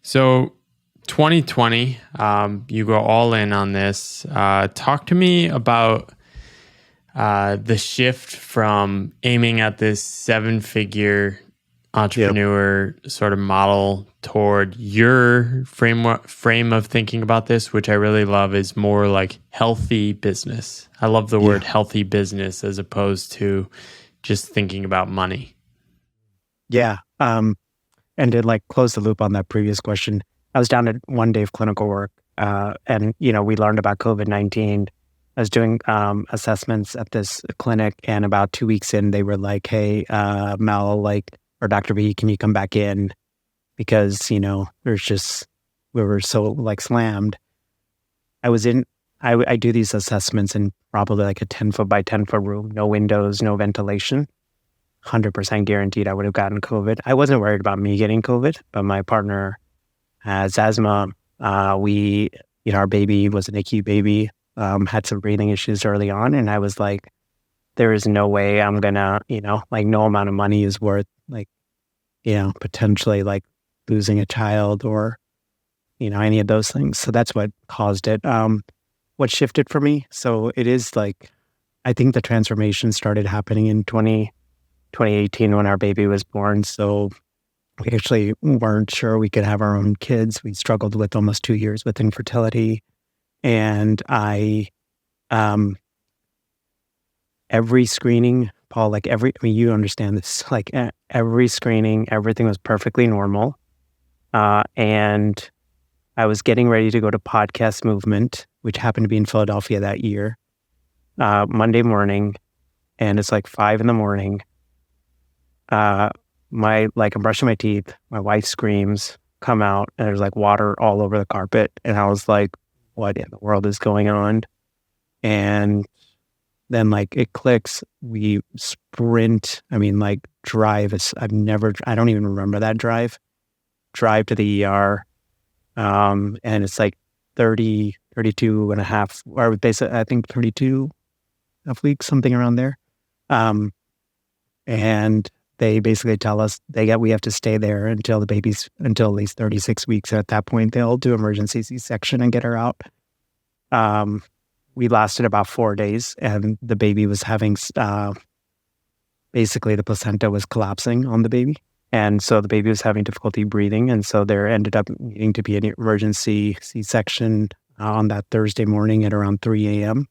So 2020, you go all in on this. Talk to me about the shift from aiming at this seven-figure entrepreneur sort of model toward your frame of thinking about this, which I really love, is more like healthy business. I love the word healthy business as opposed to just thinking about money. Yeah. And to like close the loop on that previous question, I was down at one day of clinical work, and we learned about COVID-19. I was doing assessments at this clinic, and about 2 weeks in, they were like, "Hey, Mel, or Dr. B, can you come back in?" Because we were so like slammed. I do these assessments in probably like a 10-foot by 10-foot room, no windows, no ventilation. 100% guaranteed I would have gotten COVID. I wasn't worried about me getting COVID, but my partner has asthma. Our baby was an NICU baby, had some breathing issues early on. And I was like, there is no way I'm gonna, no amount of money is worth potentially like losing a child or, any of those things. So that's what caused it. What shifted for me? So it is like, I think the transformation started happening in 2018 when our baby was born. So we actually weren't sure we could have our own kids. We struggled with almost 2 years with infertility. And every screening, Paul, you understand this, like every screening, everything was perfectly normal. And I was getting ready to go to Podcast Movement, which happened to be in Philadelphia that year, Monday morning. And it's like 5 a.m. I'm brushing my teeth, my wife screams, come out, and there's like water all over the carpet. And I was like, what in the world is going on? And then it clicks, we sprint, drive. I don't even remember that drive to the ER. And it's like 32 and a half, or they said, I think 32 a week, something around there. And they basically tell us we have to stay there until at least 36 weeks. And at that point, they'll do emergency C-section and get her out. We lasted about 4 days, and the baby was having, basically the placenta was collapsing on the baby. And so the baby was having difficulty breathing. And so there ended up needing to be an emergency C-section on that Thursday morning at around 3 a.m.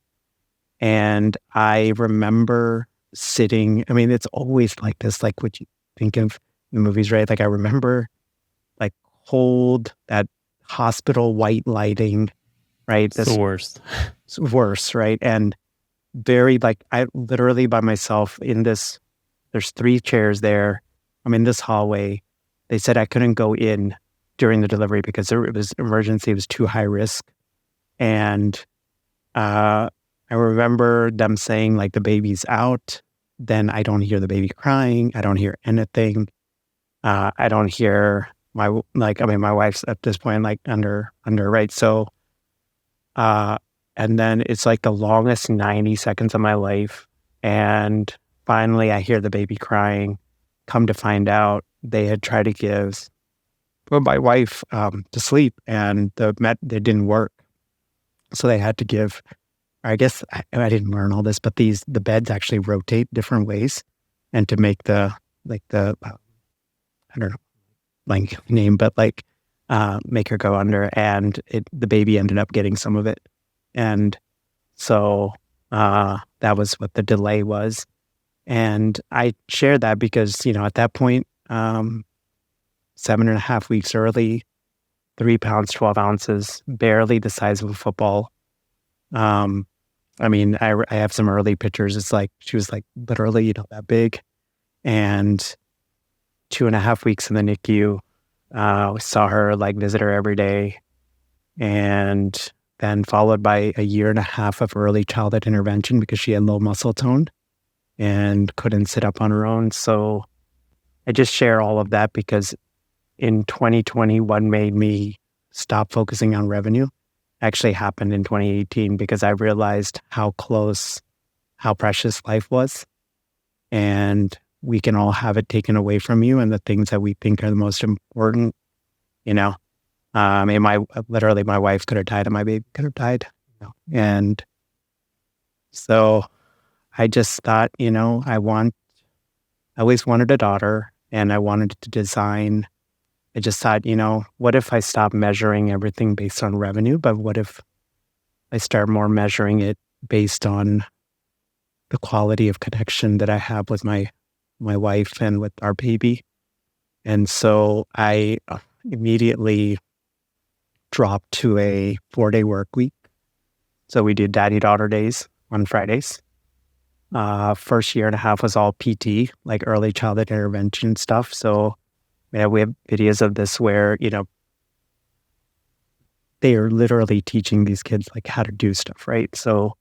And I remember sitting, it's always like this, like what you think of in the movies, right? Like I remember cold, that hospital white lighting, right? It's the worst. It's worse, right? And very I literally by myself in this, there's 3 chairs there. I'm in this hallway. They said I couldn't go in during the delivery because it was emergency, it was too high risk. And I remember them saying the baby's out. Then I don't hear the baby crying. I don't hear anything. I don't hear my wife's at this point under, right? So, and then it's the longest 90 seconds of my life. And finally I hear the baby crying. Come to find out, they had tried to give my wife to sleep, and they didn't work. So they had to give, I guess I didn't learn all this, but the beds actually rotate different ways, and to make the I don't know, name, but make her go under, and the baby ended up getting some of it. And so that was what the delay was. And I shared that because, at that point, 7.5 weeks early, 3 pounds, 12 ounces, barely the size of a football. I have some early pictures. It's she was literally, that big. And 2.5 weeks in the NICU, we saw her, visit her every day. And then followed by a 1.5 years of early childhood intervention because she had low muscle tone and couldn't sit up on her own. So I just share all of that because in 2020, what made me stop focusing on revenue actually happened in 2018 because I realized how precious life was. And we can all have it taken away from you. And the things that we think are the most important, My wife could have died and my baby could have died. And so I just thought, I always wanted a daughter and I wanted to design. I just thought, what if I stop measuring everything based on revenue, but what if I start more measuring it based on the quality of connection that I have with my wife and with our baby. And so I immediately dropped to a 4-day work week. So we did daddy-daughter days on Fridays. First year and a half was all PT, like early childhood intervention stuff. So we have videos of this where, they are literally teaching these kids like how to do stuff, right? So,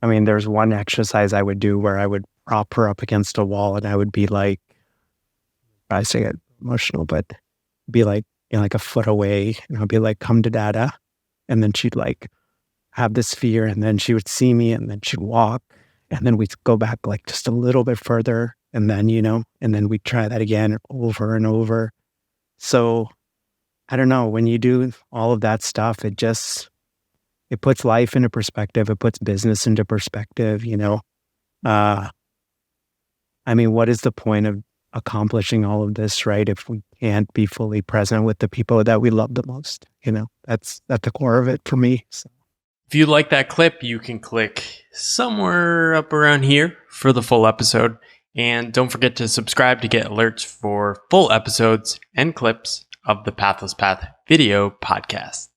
there's one exercise I would do where I would prop her up against a wall and I would be like, I say it emotional, but be like, like a foot away and I'll be like, come to dada. And then she'd like have this fear and then she would see me and then she'd walk and then we'd go back like just a little bit further and then, and then we'd try that again over and over. So I don't know, when you do all of that stuff, it puts life into perspective. It puts business into perspective, what is the point of accomplishing all of this, right? If we can't be fully present with the people that we love the most, that's at the core of it for me. So. If you like that clip, you can click somewhere up around here for the full episode. And don't forget to subscribe to get alerts for full episodes and clips of the Pathless Path video podcast.